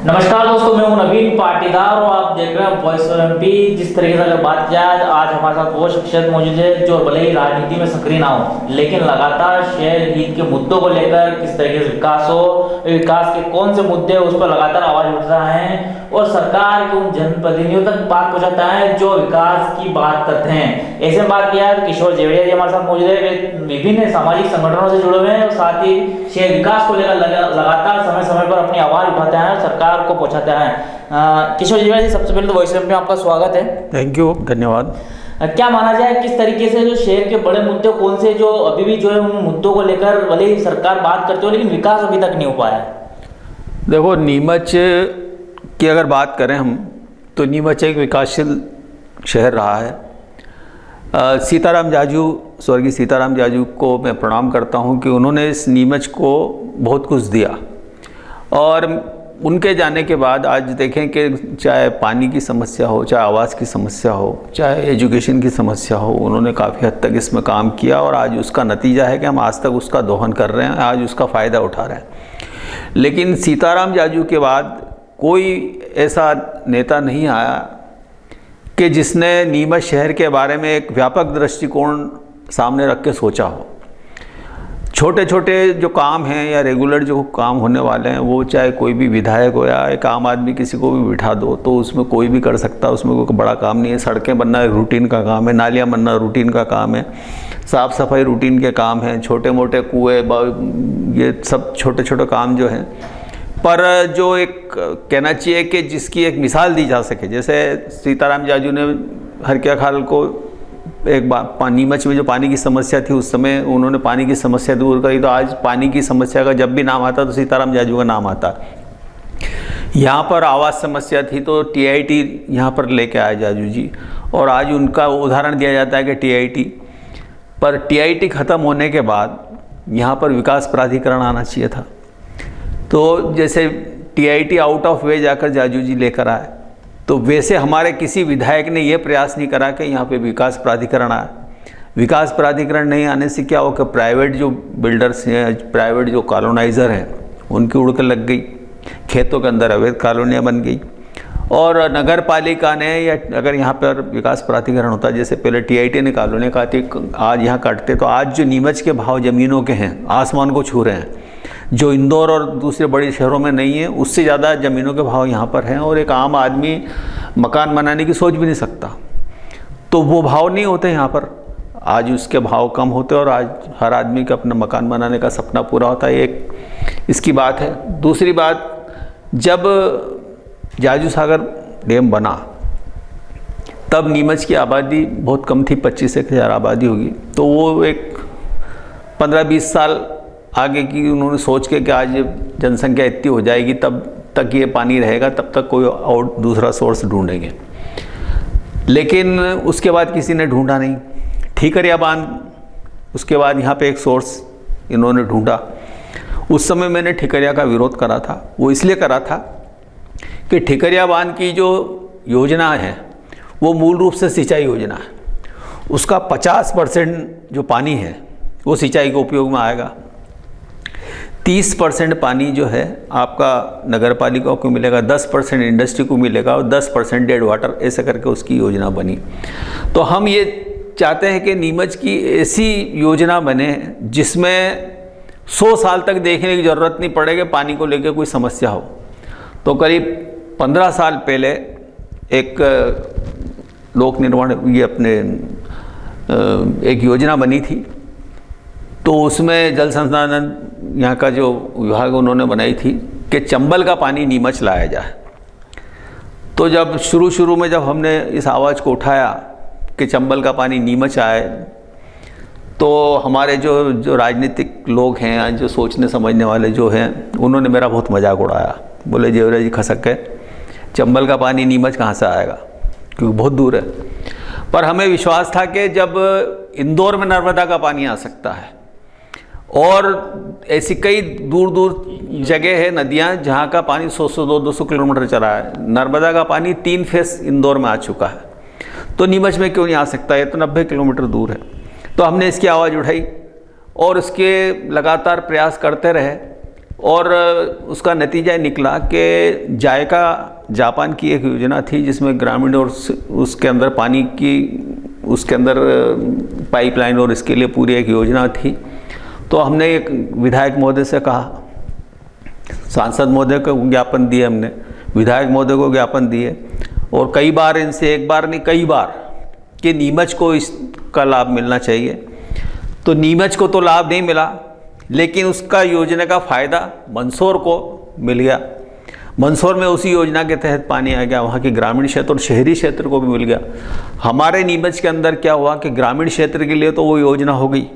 नमस्कार दोस्तों, मैं हूं नवीन पाटीदार और आप देख रहे हैं वॉइस ऑफ एमपी। जिस तरीके से अगर बात किया जाए, आज हमारे साथ वो शख्सियत मौजूद है जो भले ही राजनीति में सक्रिय ना हो, लेकिन लगातार शहर हित के मुद्दों को लेकर किस तरीके से विकास के कौन से मुद्दे उस पर लगातार आवाज उठ रहा है और सरकार के उन जनप्रतिनिधियों तक बात पहुंचाता है जो विकास की बात करते हैं। ऐसे में बात किया तो किशोर जेवड़िया जी हमारे साथ मौजूद है। वे विभिन्न सामाजिक संगठनों से जुड़े हुए हैं और साथ ही शहर विकास को लेकर लगातार समय समय पर अपनी आवाज उठाते हैं, सरकार को पहुंचाते हैं। किशोर जेवड़िया जी, सबसे पहले तो वॉइस में आपका स्वागत है। थैंक यू, धन्यवाद। क्या माना जाए, किस तरीके से जो शहर के बड़े मुद्दे कौन से जो अभी भी जो है उन मुद्दों को लेकर भले ही सरकार बात करती हो लेकिन विकास अभी तक नहीं हो पाया है? देखो, नीमच की अगर बात करें हम तो नीमच एक विकासशील शहर रहा है। सीताराम जाजू, स्वर्गीय सीताराम जाजू को मैं प्रणाम करता हूं कि उन्होंने इस नीमच को बहुत कुछ दिया और उनके जाने के बाद आज देखें कि चाहे पानी की समस्या हो, चाहे आवास की समस्या हो, चाहे एजुकेशन की समस्या हो, उन्होंने काफ़ी हद तक इसमें काम किया और आज उसका नतीजा है कि हम आज तक उसका दोहन कर रहे हैं, आज उसका फ़ायदा उठा रहे हैं। लेकिन सीताराम जाजू के बाद कोई ऐसा नेता नहीं आया कि जिसने नीमच शहर के बारे में एक व्यापक दृष्टिकोण सामने रख के सोचा हो। छोटे छोटे जो काम हैं या रेगुलर जो काम होने वाले हैं, वो चाहे कोई भी विधायक हो या एक आम आदमी किसी को भी बिठा दो तो उसमें कोई भी कर सकता है, उसमें कोई बड़ा काम नहीं है। सड़कें बनना रूटीन का काम है, नालियाँ बनना रूटीन का काम है, साफ़ सफाई रूटीन के काम हैं, छोटे मोटे कुएँ, ये सब छोटे छोटे काम जो हैं। पर जो एक कहना चाहिए कि जिसकी एक मिसाल दी जा सके, जैसे सीताराम जाजू ने हरकिया खाल को एक बार नीमच में जो पानी की समस्या थी उस समय उन्होंने पानी की समस्या दूर करी, तो आज पानी की समस्या का जब भी नाम आता तो सीताराम जाजू का नाम आता। यहाँ पर आवास समस्या थी तो TIT यहाँ पर लेके आए जाजू जी, और आज उनका उदाहरण दिया जाता है कि TIT पर TIT ख़त्म होने के बाद यहाँ पर विकास प्राधिकरण आना चाहिए था। तो जैसे TIT आउट ऑफ वे जाकर जाजू जी लेकर आए, तो वैसे हमारे किसी विधायक ने यह प्रयास नहीं करा कि यहाँ पे विकास प्राधिकरण आए। विकास प्राधिकरण नहीं आने से क्या हो कि प्राइवेट जो बिल्डर्स हैं, प्राइवेट जो कॉलोनाइज़र हैं, उनकी उड़क लग गई, खेतों के अंदर अवैध कॉलोनियाँ बन गई। और नगर पालिका ने या अगर यहाँ पर विकास प्राधिकरण होता, जैसे पहले TIT ने कॉलोनियाँ काटी, आज यहाँ काटते, तो आज जो नीमच के भाव ज़मीनों के हैं आसमान को छू रहे हैं। जो इंदौर और दूसरे बड़े शहरों में नहीं है, उससे ज़्यादा ज़मीनों के भाव यहाँ पर हैं और एक आम आदमी मकान बनाने की सोच भी नहीं सकता। तो वो भाव नहीं होते यहाँ पर, आज उसके भाव कम होते और आज हर आदमी का अपना मकान बनाने का सपना पूरा होता है। एक इसकी बात है। दूसरी बात, जब जाजू सागर डैम बना तब नीमच की आबादी बहुत कम थी, 25,000 आबादी होगी। तो वो एक 15-20 साल आगे की उन्होंने सोच के कि आज जनसंख्या इतनी हो जाएगी तब तक ये पानी रहेगा, तब तक कोई और दूसरा सोर्स ढूंढेंगे। लेकिन उसके बाद किसी ने ढूंढा नहीं। ठीकरिया बांध, उसके बाद यहाँ पे एक सोर्स इन्होंने ढूंढा। उस समय मैंने ठीकरिया का विरोध करा था। वो इसलिए करा था कि ठीकरिया बांध की जो योजना है वो मूल रूप से सिंचाई योजना है। उसका 50% जो पानी है वो सिंचाई के उपयोग में आएगा। 30% पानी जो है आपका नगर पालिका को मिलेगा, 10% इंडस्ट्री को मिलेगा और 10% डेड वाटर, ऐसे करके उसकी योजना बनी। तो हम ये चाहते हैं कि नीमच की ऐसी योजना बने जिसमें 100 साल तक देखने की ज़रूरत नहीं पड़ेगी पानी को लेकर कोई समस्या हो। तो करीब 15 साल पहले एक लोक निर्माण ये अपने एक योजना बनी थी, तो उसमें जल संसाधन यहाँ का जो विभाग उन्होंने बनाई थी कि चंबल का पानी नीमच लाया जाए। तो जब शुरू में जब हमने इस आवाज़ को उठाया कि चंबल का पानी नीमच आए, तो हमारे जो राजनीतिक लोग हैं, जो सोचने समझने वाले जो हैं, उन्होंने मेरा बहुत मजाक उड़ाया। बोले जेवड़िया जी खसक है, चंबल का पानी नीमच कहाँ से आएगा, क्योंकि बहुत दूर है। पर हमें विश्वास था कि जब इंदौर में नर्मदा का पानी आ सकता है और ऐसी कई दूर जगह है, नदियाँ, जहाँ का पानी 100-200 किलोमीटर चला है। नर्मदा का पानी 3 फेस इंदौर में आ चुका है, तो नीमच में क्यों नहीं आ सकता? ये तो 90 किलोमीटर दूर है। तो हमने इसकी आवाज़ उठाई और उसके लगातार प्रयास करते रहे और उसका नतीजा निकला कि जायका जापान की एक योजना थी जिसमें ग्रामीण और उसके अंदर पानी की उसके अंदर पाइपलाइन और इसके लिए पूरी एक योजना थी। तो हमने एक विधायक महोदय से कहा, सांसद महोदय को ज्ञापन दिए, हमने विधायक महोदय को ज्ञापन दिए और कई बार इनसे, एक बार नहीं कई बार, कि नीमच को इसका लाभ मिलना चाहिए। तो नीमच को तो लाभ नहीं मिला, लेकिन उसका योजना का फ़ायदा मंदसौर को मिल गया। मंदसौर में उसी योजना के तहत पानी आ गया, वहाँ के ग्रामीण क्षेत्र और शहरी क्षेत्र को भी मिल गया। हमारे नीमच के अंदर क्या हुआ कि ग्रामीण क्षेत्र के लिए तो वो योजना हो गई,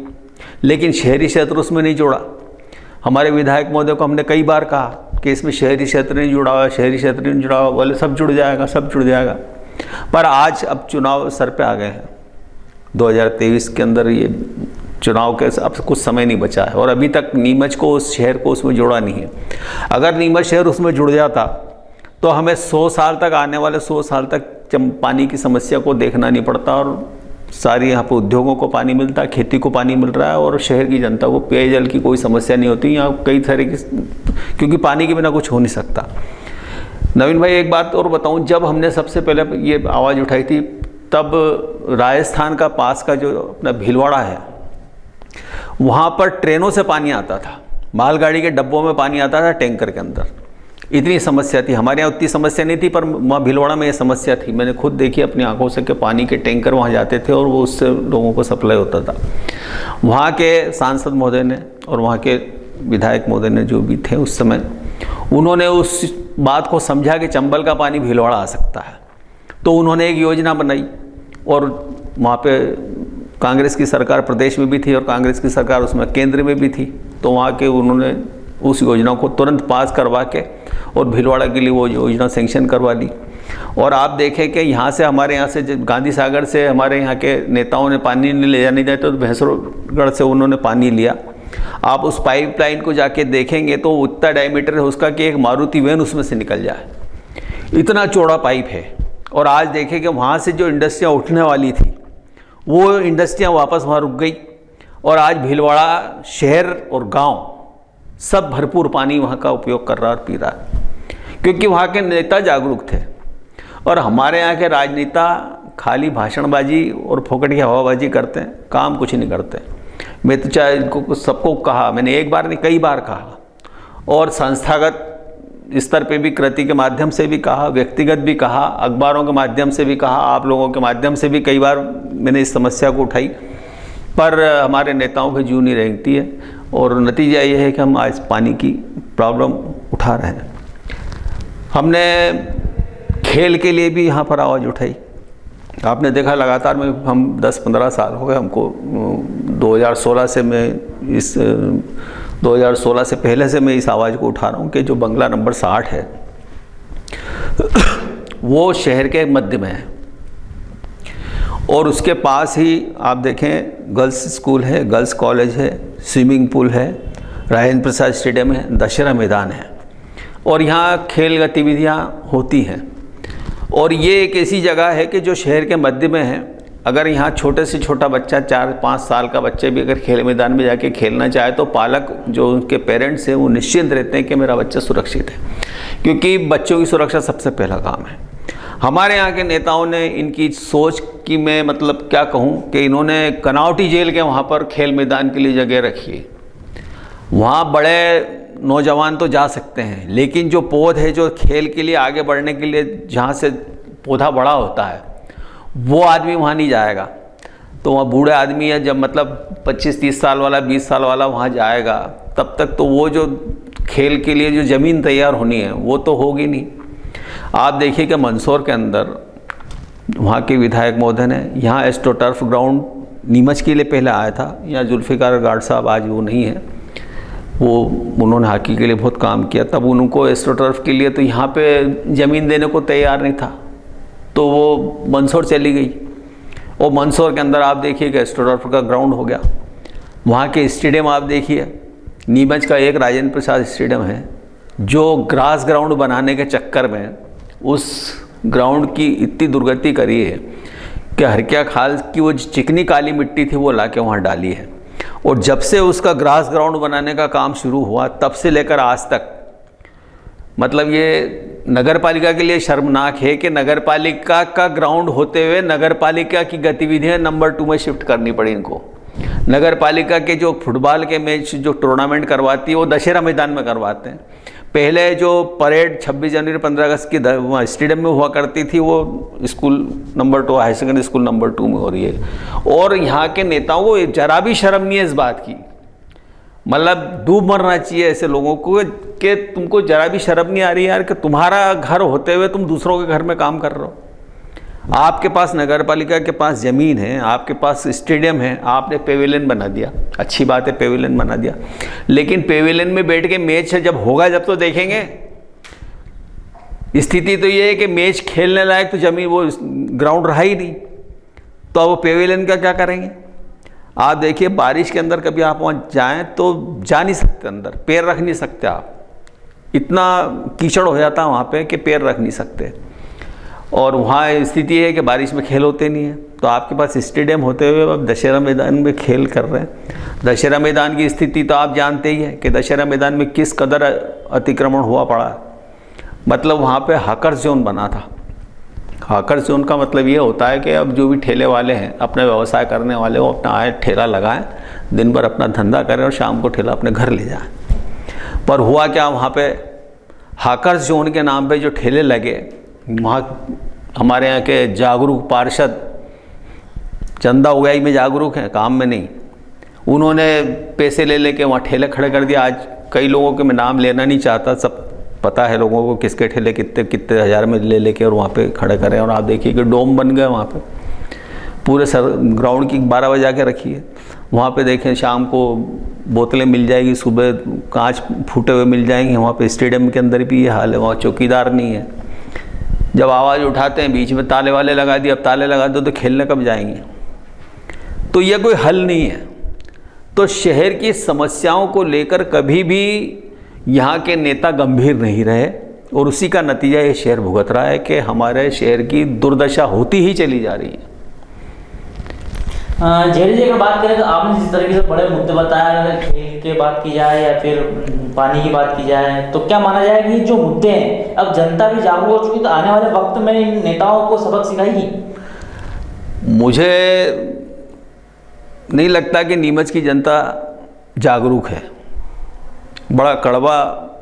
लेकिन शहरी क्षेत्र उसमें नहीं जुड़ा। हमारे विधायक महोदय को हमने कई बार कहा कि इसमें शहरी क्षेत्र नहीं जुड़ा हुआ, शहरी क्षेत्र नहीं जुड़ा हुआ, बोले सब जुड़ जाएगा, सब जुड़ जाएगा। पर आज अब चुनाव सर पे आ गए हैं, 2023 के अंदर ये चुनाव के अब कुछ समय नहीं बचा है और अभी तक नीमच को, उस शहर को उसमें जोड़ा नहीं है। अगर नीमच शहर उसमें जुड़ जाता तो हमें 100 साल तक, आने वाले 100 साल तक पानी की समस्या को देखना नहीं पड़ता और सारी यहाँ पर उद्योगों को पानी मिलता है, खेती को पानी मिल रहा है और शहर की जनता को पेयजल की कोई समस्या नहीं होती। यहाँ कई तरह की, क्योंकि पानी के बिना कुछ हो नहीं सकता। नवीन भाई, एक बात और बताऊँ, जब हमने सबसे पहले ये आवाज़ उठाई थी तब राजस्थान का पास का जो अपना भीलवाड़ा है, वहाँ पर ट्रेनों से पानी आता था, मालगाड़ी के डब्बों में पानी आता था टैंकर के अंदर। इतनी समस्या थी। हमारे यहाँ उतनी समस्या नहीं थी, पर वहाँ भीलवाड़ा में ये समस्या थी। मैंने खुद देखी अपनी आंखों से कि पानी के टैंकर वहाँ जाते थे और वो उससे लोगों को सप्लाई होता था। वहाँ के सांसद महोदय ने और वहाँ के विधायक महोदय ने जो भी थे उस समय, उन्होंने उस बात को समझा कि चंबल का पानी भीलवाड़ा आ सकता है। तो उन्होंने एक योजना बनाई और वहाँ पे कांग्रेस की सरकार प्रदेश में भी थी और कांग्रेस की सरकार उसमें केंद्र में भी थी। तो वहाँ के उन्होंने उस योजना को तुरंत पास करवा के और भीलवाड़ा के लिए वो योजना सेंक्शन करवा दी। और आप देखें कि यहाँ से, हमारे यहाँ से गांधी सागर से हमारे यहाँ के नेताओं ने पानी नहीं ले जाने देते, तो भैंसगढ़ से उन्होंने पानी लिया। आप उस पाइपलाइन को जाके देखेंगे तो उतना डायमीटर है उसका कि एक मारुति वैन उसमें से निकल जाए, इतना चौड़ा पाइप है। और आज देखें कि वहाँ से जो इंडस्ट्रियाँ उठने वाली थी वो इंडस्ट्रियाँ वापस वहाँ रुक गई और आज भीलवाड़ा शहर और गांव सब भरपूर पानी वहाँ का उपयोग कर रहा और पी रहा है, क्योंकि वहाँ के नेता जागरूक थे। और हमारे यहाँ के राजनेता खाली भाषणबाजी और फोकट की हवाबाजी करते हैं, काम कुछ नहीं करते। मैं तो चाहे इनको सबको कहा, मैंने एक बार नहीं कई बार कहा, और संस्थागत स्तर पे भी कृति के माध्यम से भी कहा, व्यक्तिगत भी कहा, अखबारों के माध्यम से भी कहा, आप लोगों के माध्यम से भी कई बार मैंने इस समस्या को उठाई, पर हमारे नेताओं की जू नहीं रेंगती है। और नतीजा ये है कि हम आज पानी की प्रॉब्लम उठा रहे हैं। हमने खेल के लिए भी यहाँ पर आवाज़ उठाई। आपने देखा लगातार में हम 10-15 साल हो गए हमको, 2016 से मैं इस 2016 से पहले से मैं इस आवाज़ को उठा रहा हूँ कि जो बंगला नंबर 60 है वो शहर के मध्य में है और उसके पास ही आप देखें गर्ल्स स्कूल है, गर्ल्स कॉलेज है, स्विमिंग पूल है, राजेंद्र प्रसाद स्टेडियम है, दशहरा मैदान है और यहाँ खेल गतिविधियाँ होती हैं। और ये एक ऐसी जगह है कि जो शहर के मध्य में है। अगर यहाँ छोटे से छोटा बच्चा 4-5 साल का बच्चे भी अगर खेल मैदान में जाके खेलना चाहे तो पालक जो उनके पेरेंट्स हैं वो निश्चिंत रहते हैं कि मेरा बच्चा सुरक्षित है, क्योंकि बच्चों की सुरक्षा सबसे पहला काम है। हमारे यहाँ के नेताओं ने इनकी सोच की मैं मतलब क्या कहूँ कि इन्होंने कनावटी जेल के वहाँ पर खेल मैदान के लिए जगह रखी है। वहाँ बड़े नौजवान तो जा सकते हैं, लेकिन जो पौध है जो खेल के लिए आगे बढ़ने के लिए जहाँ से पौधा बड़ा होता है वो आदमी वहाँ नहीं जाएगा। तो वहाँ बूढ़े आदमी है, जब मतलब 25-30 साल वाला 20 साल वाला वहाँ जाएगा तब तक तो वो जो खेल के लिए जो ज़मीन तैयार होनी है वो तो होगी नहीं। आप देखिए कि मंदसौर के अंदर वहाँ के विधायक महोदय ने यहाँ एस्ट्रोटर्फ ग्राउंड नीमच के लिए पहले आया था। यहाँ जुल्फ़िकार गार्ड साहब आज वो नहीं है, वो उन्होंने हॉकी के लिए बहुत काम किया, तब उनको एस्ट्रोटर्फ के लिए तो यहाँ पे ज़मीन देने को तैयार नहीं था तो वो मंदसौर चली गई। और मंदसौर के अंदर आप देखिए कि एस्ट्रोटर्फ का ग्राउंड हो गया। वहाँ के स्टेडियम आप देखिए, नीमच का एक राजेंद्र प्रसाद स्टेडियम है जो ग्रास ग्राउंड बनाने के चक्कर में उस ग्राउंड की इतनी दुर्गति करी है कि हरकिया खाल की वो चिकनी काली मिट्टी थी वो ला के वहाँ डाली है और जब से उसका ग्रास ग्राउंड बनाने का काम शुरू हुआ तब से लेकर आज तक, मतलब ये नगर पालिका के लिए शर्मनाक है कि नगर पालिका का ग्राउंड होते हुए नगर पालिका की गतिविधियां नंबर 2 में शिफ्ट करनी पड़ी इनको। नगर पालिका के जो फुटबॉल के मैच जो टूर्नामेंट करवाती है वो दशहरा मैदान में करवाते हैं। पहले जो परेड 26 जनवरी 15 अगस्त की स्टेडियम में हुआ करती थी वो school number 2 high secondary school number 2 में हो रही है। और यहाँ के नेताओं को जरा भी शर्म नहीं है इस बात की, मतलब डूब मरना चाहिए ऐसे लोगों को कि तुमको जरा भी शर्म नहीं आ रही यार कि तुम्हारा घर होते हुए तुम दूसरों के घर में काम कर रहे हो। आपके पास नगर पालिका के पास ज़मीन है, आपके पास स्टेडियम है, आपने पेविलियन बना दिया, अच्छी बात है पेविलियन बना दिया, लेकिन पेविलियन में बैठ के मैच जब होगा जब तो देखेंगे। स्थिति तो ये है कि मैच खेलने लायक तो जमीन वो ग्राउंड रहा ही नहीं, तो अब वो पेविलियन का क्या करेंगे। आप देखिए बारिश के अंदर कभी आप वहाँ जाएँ तो जा नहीं सकते, अंदर पैर रख नहीं सकते आप, इतना कीचड़ हो जाता है वहाँ पे कि पैर रख नहीं सकते। और वहाँ स्थिति है कि बारिश में खेल होते नहीं है, तो आपके पास स्टेडियम होते हुए अब दशहरा मैदान में खेल कर रहे हैं। दशहरा मैदान की स्थिति तो आप जानते ही हैं कि दशहरा मैदान में किस कदर अतिक्रमण हुआ पड़ा है। मतलब वहाँ पे हाकर जोन बना था। हाकर जोन का मतलब ये होता है कि अब जो भी ठेले वाले हैं, अपने व्यवसाय करने वाले, वो अपना आए ठेला लगाएं, दिन भर अपना धंधा करें और शाम को ठेला अपने घर ले जाएं। पर हुआ क्या, वहाँ पे हाकर जोन के नाम पे जो ठेले लगे, वहाँ हमारे यहाँ के जागरूक पार्षद, चंदा उगाई में जागरूक हैं, काम में नहीं, उन्होंने पैसे ले लेके वहाँ ठेले खड़े कर दिया। आज कई लोगों के मैं नाम लेना नहीं चाहता, सब पता है लोगों को किसके ठेले कितने कितने हज़ार में ले लेके और वहाँ पे खड़े करें। और आप देखिए कि डोम बन गए वहाँ पे, पूरे ग्राउंड की 12 बजे आके रखी है। वहाँ पे देखें शाम को बोतलें मिल जाएगी, सुबह कांच फूटे हुए मिल जाएंगे। वहाँ पे स्टेडियम के अंदर भी ये हाल है, वहाँ चौकीदार नहीं है। जब आवाज़ उठाते हैं बीच में ताले वाले लगा दिए, अब ताले लगा दो तो खेलने कब जाएंगे। तो ये कोई हल नहीं है। तो शहर की समस्याओं को लेकर कभी भी यहाँ के नेता गंभीर नहीं रहे और उसी का नतीजा ये शहर भुगत रहा है कि हमारे शहर की दुर्दशा होती ही चली जा रही है। जेडी जी अगर बात करें तो आपने जिस तरीके से बड़े मुद्दे बताया, अगर खेल की बात की जाए या फिर पानी की बात की जाए, तो क्या माना जाए कि जो मुद्दे हैं अब जनता भी जागरूक हो चुकी, तो आने वाले वक्त में इन नेताओं को सबक सिखाएगी? मुझे नहीं लगता कि नीमच की जनता जागरूक है। बड़ा कड़वा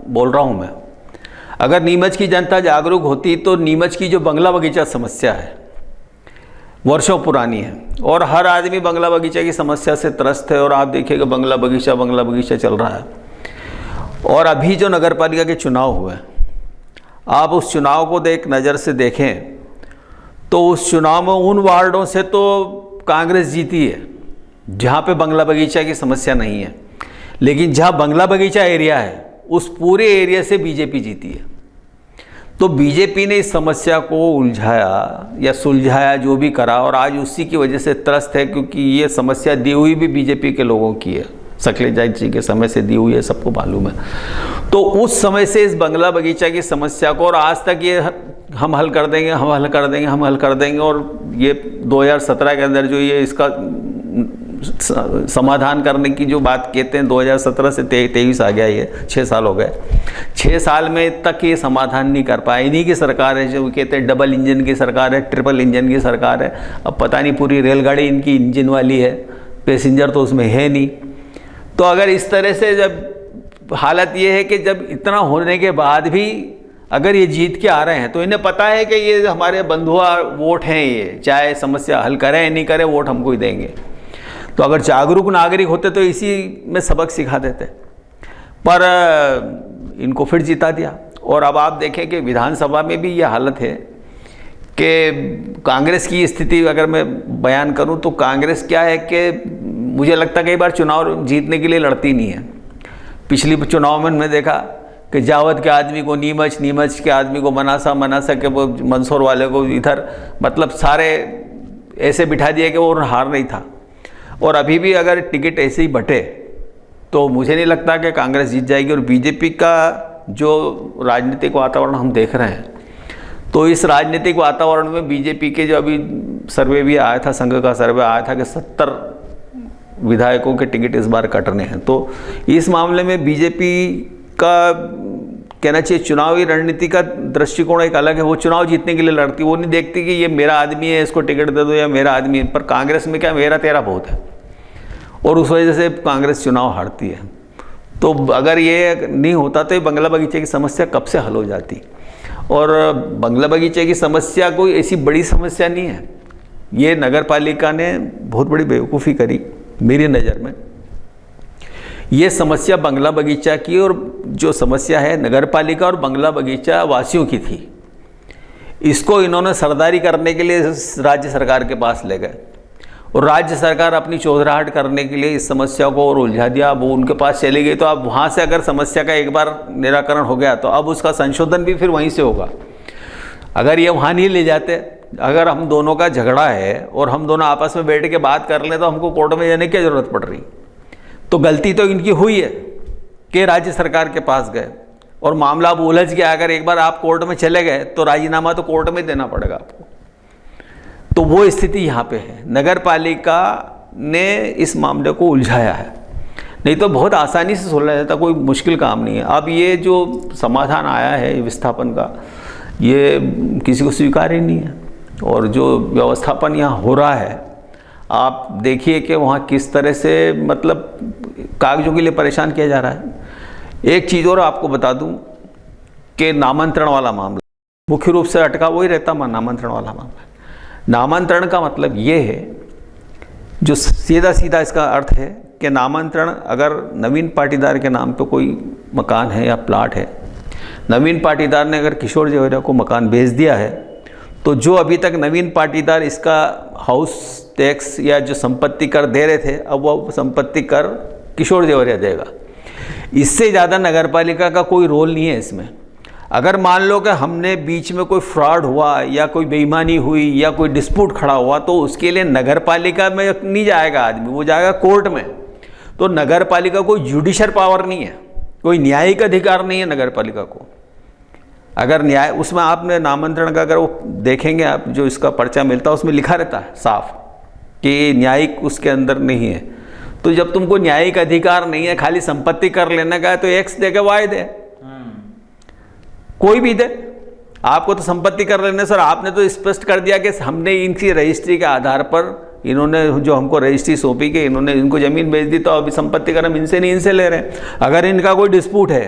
बोल रहा हूँ मैं। अगर नीमच की जनता जागरूक होती तो नीमच की जो बंगला बगीचा समस्या है वर्षों पुरानी है और हर आदमी बंगला बगीचा की समस्या से त्रस्त है। और आप देखिएगा बंगला बगीचा चल रहा है। और अभी जो नगर पालिका के चुनाव हुए, आप उस चुनाव को एक नज़र से देखें तो उस चुनाव में उन वार्डों से तो कांग्रेस जीती है जहाँ पे बंगला बगीचा की समस्या नहीं है, लेकिन जहाँ बंगला बगीचा एरिया है उस पूरे एरिया से बीजेपी जीती है। तो बीजेपी ने इस समस्या को उलझाया या सुलझाया, जो भी करा, और आज उसी की वजह से त्रस्त है, क्योंकि ये समस्या दी हुई भी बीजेपी के लोगों की है, सकलेजा जी के समय से दी हुई है, सबको मालूम है। तो उस समय से इस बंगला बगीचा की समस्या को, और आज तक ये हम हल कर देंगे, हम हल कर देंगे, हम हल कर देंगे, और ये 2017 के अंदर जो ये इसका समाधान करने की जो बात कहते हैं, 2017 से 23 आ गया, ये 6 साल हो गए। 6 साल में तक ये समाधान नहीं कर पाए। इन्हीं की सरकार है, जो कहते हैं डबल इंजन की सरकार है, ट्रिपल इंजन की सरकार है। अब पता नहीं पूरी रेलगाड़ी इनकी इंजन वाली है, पैसेंजर तो उसमें है नहीं। तो अगर इस तरह से जब हालत ये है कि जब इतना होने के बाद भी अगर ये जीत के आ रहे हैं, तो इन्हें पता है कि ये हमारे बंधुआ वोट हैं, ये चाहे समस्या हल करें या नहीं करें, वोट हमको ही देंगे। तो अगर जागरूक नागरिक होते तो इसी में सबक सिखा देते, पर इनको फिर जिता दिया। और अब आप देखें कि विधानसभा में भी ये हालत है कि कांग्रेस की स्थिति अगर मैं बयान करूं तो कांग्रेस क्या है कि मुझे लगता है कई बार चुनाव जीतने के लिए लड़ती नहीं है। पिछली चुनाव में मैंने देखा कि जावद के आदमी को नीमच के आदमी को मनासा के वो मंदसौर वाले को इधर, मतलब सारे ऐसे बिठा दिए कि वो हार नहीं था। और अभी भी अगर टिकट ऐसे ही बटे तो मुझे नहीं लगता कि कांग्रेस जीत जाएगी। और बीजेपी का जो राजनीतिक वातावरण हम देख रहे हैं, तो इस राजनीतिक वातावरण में बीजेपी के जो अभी सर्वे भी आया था, संघ का सर्वे आया था कि 70 विधायकों के टिकट इस बार कटने हैं। तो इस मामले में बीजेपी का कहना चाहिए चुनावी रणनीति का दृष्टिकोण एक अलग है। वो चुनाव जीतने के लिए लड़ती, वो नहीं देखती कि ये मेरा आदमी है इसको टिकट दे दो या मेरा आदमी है। पर कांग्रेस में क्या मेरा तेरा बहुत है और उस वजह से कांग्रेस चुनाव हारती है। तो अगर ये नहीं होता तो ये बंगला बगीचे की समस्या कब से हल हो जाती। और बंगला बगीचे की समस्या कोई ऐसी बड़ी समस्या नहीं है। ये नगर पालिका ने बहुत बड़ी बेवकूफ़ी करी मेरी नज़र में। ये समस्या बंगला बगीचा की और जो समस्या है नगर पालिका और बंगला बगीचा वासियों की थी, इसको इन्होंने सरदारी करने के लिए राज्य सरकार के पास ले गए और राज्य सरकार अपनी चौधराहट करने के लिए इस समस्या को और उलझा दिया। अब वो उनके पास चली गई तो अब वहाँ से अगर समस्या का एक बार निराकरण हो गया तो अब उसका संशोधन भी फिर वहीं से होगा। अगर ये वहाँ नहीं ले जाते, अगर हम दोनों का झगड़ा है और हम दोनों आपस में बैठ के बात कर लें तो हमको कोर्ट में जाने की ज़रूरत पड़ रही। तो गलती तो इनकी हुई है कि राज्य सरकार के पास गए और मामला अब उलझ गया। अगर एक बार आप कोर्ट में चले गए तो राजीनामा तो कोर्ट में देना पड़ेगा आपको। तो वो स्थिति यहाँ पे है। नगर पालिका ने इस मामले को उलझाया है, नहीं तो बहुत आसानी से सुलझा जाता, कोई मुश्किल काम नहीं है। अब ये जो समाधान आया है विस्थापन का, ये किसी को स्वीकार ही नहीं है। और जो व्यवस्थापन यहाँ हो रहा है, आप देखिए कि वहाँ किस तरह से मतलब कागजों के लिए परेशान किया जा रहा है। एक चीज़ और आपको बता दूं कि नामांतरण वाला मामला मुख्य रूप से अटका वही रहता, नामांतरण वाला मामला। नामांतरण का मतलब ये है, जो सीधा सीधा इसका अर्थ है कि नामांतरण अगर नवीन पाटीदार के नाम पे कोई मकान है या प्लाट है, नवीन पाटीदार ने अगर किशोर जवेरिया को मकान बेच दिया है, तो जो अभी तक नवीन पाटीदार इसका हाउस टैक्स या जो संपत्ति कर दे रहे थे, अब वो संपत्ति कर किशोर जवेरिया देगा। इससे ज़्यादा नगर पालिका का कोई रोल नहीं है इसमें। अगर मान लो कि हमने बीच में कोई फ्रॉड हुआ या कोई बेईमानी हुई या कोई डिस्प्यूट खड़ा हुआ, तो उसके लिए नगर पालिका में नहीं जाएगा आदमी, वो जाएगा कोर्ट में। तो नगर पालिका कोई जुडिशल पावर नहीं है, कोई न्यायिक अधिकार नहीं है नगर पालिका को। अगर न्याय उसमें आपने नामांतरण का अगर वो देखेंगे आप, जो इसका पर्चा मिलता है उसमें लिखा रहता है साफ कि न्यायिक उसके अंदर नहीं है। तो जब तुमको न्यायिक अधिकार नहीं है, खाली संपत्ति कर लेने का है, तो एक्स दे के वाई दे, कोई भी दे। आपको तो संपत्ति कर लेने सर, आपने तो स्पष्ट कर दिया कि हमने इनकी रजिस्ट्री के आधार पर, इन्होंने जो हमको रजिस्ट्री सौंपी कि इन्होंने इनको ज़मीन बेच दी, तो अभी संपत्ति कर हम इनसे नहीं इनसे ले रहे हैं। अगर इनका कोई डिस्प्यूट है,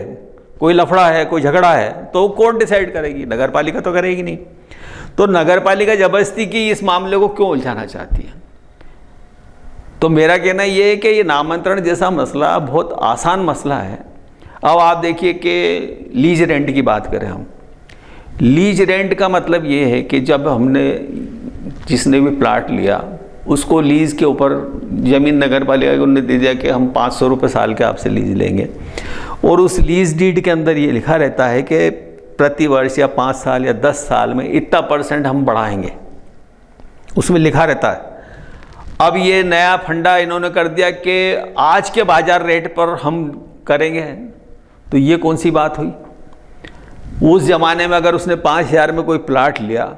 कोई लफड़ा है, कोई झगड़ा है, तो कोर्ट डिसाइड करेगी, नगर पालिका तो करेगी नहीं। तो नगर पालिका जबरदस्ती की इस मामले को क्यों उलझाना चाहती है? तो मेरा कहना ये है कि ये नामांतरण जैसा मसला बहुत आसान मसला है। अब आप देखिए कि लीज रेंट की बात करें हम, लीज रेंट का मतलब ये है कि जब हमने जिसने भी प्लाट लिया उसको लीज के ऊपर ज़मीन नगर पालिका को दे दिया कि हम 500 रुपये साल के आपसे लीज लेंगे, और उस लीज डीड के अंदर ये लिखा रहता है कि प्रति वर्ष या 5 साल या 10 साल में इतना % हम बढ़ाएंगे, उसमें लिखा रहता है। अब ये नया फंडा इन्होंने कर दिया कि आज के बाजार रेट पर हम करेंगे, तो ये कौन सी बात हुई? उस ज़माने में अगर उसने 5000 में कोई प्लाट लिया,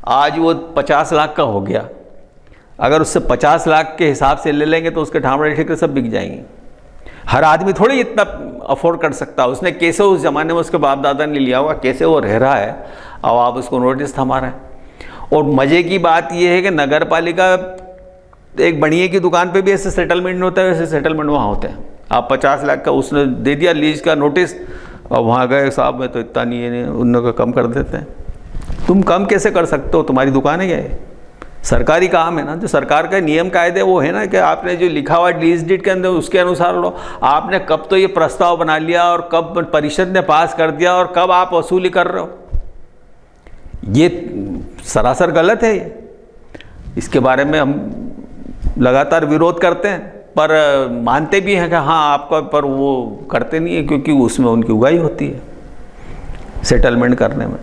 आज वो 50 लाख का हो गया, अगर उससे 50 लाख के हिसाब से ले लेंगे तो उसके ठामड़े ठेके सब बिक जाएंगे। हर आदमी थोड़ी इतना अफोर्ड कर सकता। उसने कैसे उस ज़माने में उसके बाप दादा ने लिया होगा, कैसे वो रह रहा है, अब आप उसको नोटिस थमा रहे हैं। और मज़े की बात यह है कि नगर पालिका एक बनिए की दुकान पे भी ऐसे सेटलमेंट होता है, वैसे सेटलमेंट वहाँ होते हैं। आप 50 लाख का उसने दे दिया लीज का नोटिस, और वहाँ गए साहब में तो इतना नहीं है, उन कम कर देते हैं। तुम कम कैसे कर सकते हो? तुम्हारी दुकान है क्या ये? सरकारी काम है ना, जो सरकार का नियम कायदे वो है ना कि आपने जो लिखा हुआ लीज डीड के अंदर उसके अनुसार लो। आपने कब तो ये प्रस्ताव बना लिया और कब परिषद ने पास कर दिया और कब आप वसूली कर रहे हो? ये सरासर गलत है। ये इसके बारे में हम लगातार विरोध करते हैं, पर मानते भी हैं कि हाँ आपका, पर वो करते नहीं है क्योंकि उसमें उनकी उगाही होती है सेटलमेंट करने में।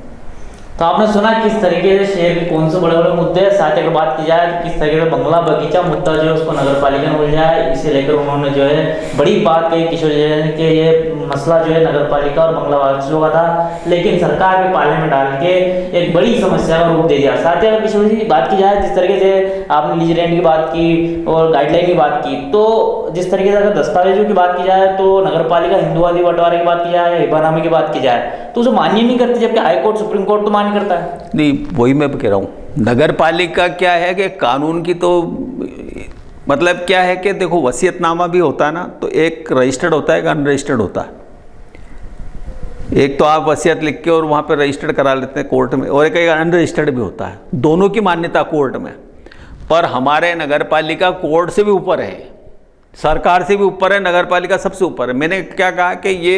तो आपने सुना किस तरीके से शहर के कौन से बड़े बड़े मुद्दे हैं। साथ ही अगर बात की जाए तो किस तरीके से बंगला बगीचा मुद्दा जो है उसको नगर पालिका ने उलझा है, इसे लेकर उन्होंने जो है बड़ी बात कही किशोर जैन के ये मसला जो है नगर पालिका और बंगला वासियों का था, लेकिन सरकार ने पाले में डाल के एक बड़ी समस्या का रूप दे दिया। साथ ही अगर किशोर जी की बात की जाए, जिस तरीके से आपने लीज रेंट की बात की और गाइडलाइन की बात की, तो जिस तरीके से अगर दस्तावेजों की बात की जाए तो नगर पालिका हिंदुवादी बंटवारे की बात की जाए, हिब्बानामे की बात की जाए तो उसे मान्य नहीं करती, जबकि हाई कोर्ट सुप्रीम कोर्ट तो मान्य करता है। नहीं, वही मैं कह रहा हूँ, नगर पालिका क्या है कि कानून की तो मतलब क्या है कि देखो, वसीयतनामा भी होता है ना, तो एक रजिस्टर्ड होता है, एक अनरजिस्टर्ड होता है। एक तो आप वसीयत लिख के और वहाँ पे रजिस्टर्ड करा लेते हैं कोर्ट में, और एक अनरजिस्टर्ड भी होता है। दोनों की मान्यता कोर्ट में, पर हमारे नगर पालिका कोर्ट से भी ऊपर है, सरकार से भी ऊपर है, नगर पालिका सबसे ऊपर है। मैंने क्या कहा कि ये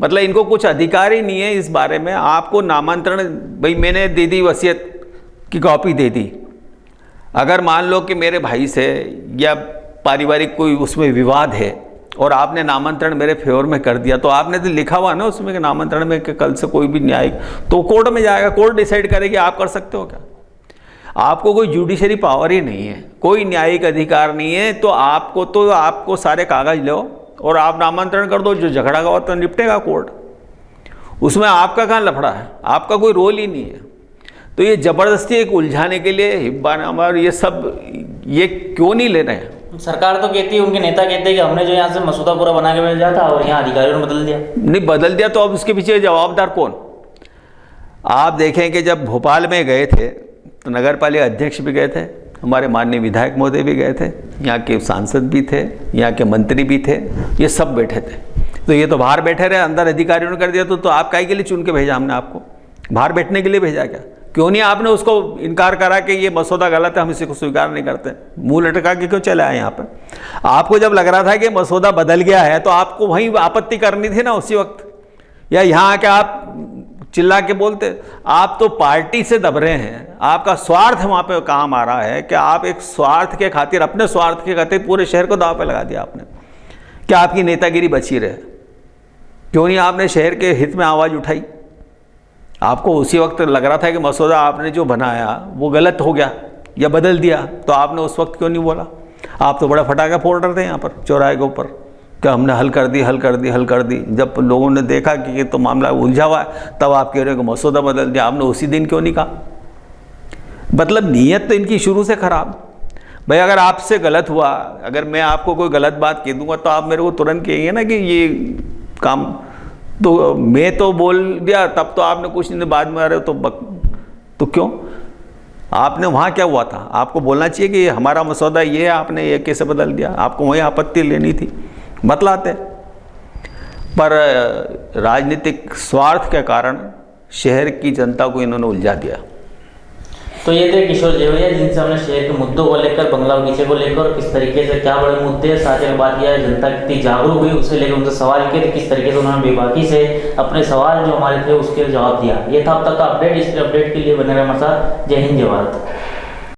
मतलब इनको कुछ अधिकार ही नहीं है इस बारे में। आपको नामांतरण, भाई मैंने दे दी वसीयत की कॉपी दे दी, अगर मान लो कि मेरे भाई से या पारिवारिक कोई उसमें विवाद है और आपने नामांतरण मेरे फेवर में कर दिया, तो आपने तो लिखा हुआ ना उसमें कि नामांतरण में कि कल से कोई भी न्यायिक, तो कोर्ट में जाएगा, कोर्ट डिसाइड करेगी आप कर सकते हो क्या। आपको कोई जुडिशरी पावर ही नहीं है, कोई न्यायिक अधिकार नहीं है, तो आपको सारे कागज लो और आप नामांतरण कर दो, जो झगड़ा का तो निपटेगा कोर्ट, उसमें आपका कहाँ लफड़ा है, आपका कोई रोल ही नहीं है। तो ये ज़बरदस्ती एक उलझाने के लिए हिब्बानामा और ये सब ये क्यों नहीं ले रहे हैं। सरकार तो कहती है, उनके नेता कहते हैं कि हमने जो यहाँ से मसूदा पूरा बना के भेजा था और यहाँ अधिकारियों ने बदल दिया। नहीं बदल दिया, तो अब उसके पीछे जवाबदार कौन। आप देखें कि जब भोपाल में गए थे तो नगर पालिका अध्यक्ष भी गए थे, हमारे माननीय विधायक महोदय भी गए थे, यहाँ के सांसद भी थे, यहाँ के मंत्री भी थे, ये सब बैठे थे। तो ये तो बाहर बैठे रहे, अंदर अधिकारियों ने कर दिया, तो आप काहे के लिए चुन के भेजा हमने आपको, बाहर बैठने के लिए भेजा क्या। क्यों नहीं आपने उसको इनकार करा कि ये मसौदा गलत है, हम इसी को स्वीकार नहीं करते, मुंह लटका के क्यों चले आए यहाँ पर। आपको जब लग रहा था कि मसौदा बदल गया है तो आपको वहीं आपत्ति करनी थी ना उसी वक्त, या यहाँ आके आप चिल्ला के बोलते। आप तो पार्टी से दब रहे हैं, आपका स्वार्थ वहाँ पे काम आ रहा है कि आप एक स्वार्थ के खातिर, अपने स्वार्थ के खातिर पूरे शहर को दांव पे लगा दिया आपने, क्या आपकी नेतागिरी बची रहे। क्यों नहीं आपने शहर के हित में आवाज़ उठाई। आपको उसी वक्त लग रहा था कि मसौदा आपने जो बनाया वो गलत हो गया या बदल दिया, तो आपने उस वक्त क्यों नहीं बोला। आप तो बड़ा फटाका फोड़ रहे थे यहाँ पर चौराहे के ऊपर, क्या हमने हल कर दी, हल कर दी, हल कर दी। जब लोगों ने देखा कि ये तो मामला उलझा हुआ है, तब आप कह रहे हो कि मसौदा बदल दिया, आपने उसी दिन क्यों नहीं कहा। मतलब नीयत तो इनकी शुरू से खराब। भाई अगर आपसे गलत हुआ, अगर मैं आपको कोई गलत बात कह दूंगा तो आप मेरे को तुरंत कहेंगे ना कि ये काम, तो मैं तो बोल दिया तब तो आपने कुछ नहीं, बाद में आ रहे हो तो क्यों। आपने वहाँ क्या हुआ था, आपको बोलना चाहिए कि हमारा मसौदा ये है, आपने ये कैसे बदल दिया, आपको वहीं आपत्ति लेनी थी, बतलाते। पर राजनीतिक स्वार्थ के कारण शहर की जनता को इन्होंने उलझा दिया। तो ये थे किशोर जेवरिया, जिनसे हमने शहर के मुद्दों को लेकर, बंगला बगीचे को लेकर, किस तरीके से क्या बड़े मुद्दे हैं, साथ ही बात किया है जनता कितनी जागरूक हुई उसे लेकर उनसे सवाल किए थे, किस तरीके से उन्होंने बेबाकी से अपने सवाल जो हमारे थे उसके जवाब दिया। ये था अब तक का अपडेट। इस अपडेट के लिए बने रहे हमारे साथ। जय हिंद, जय भारत।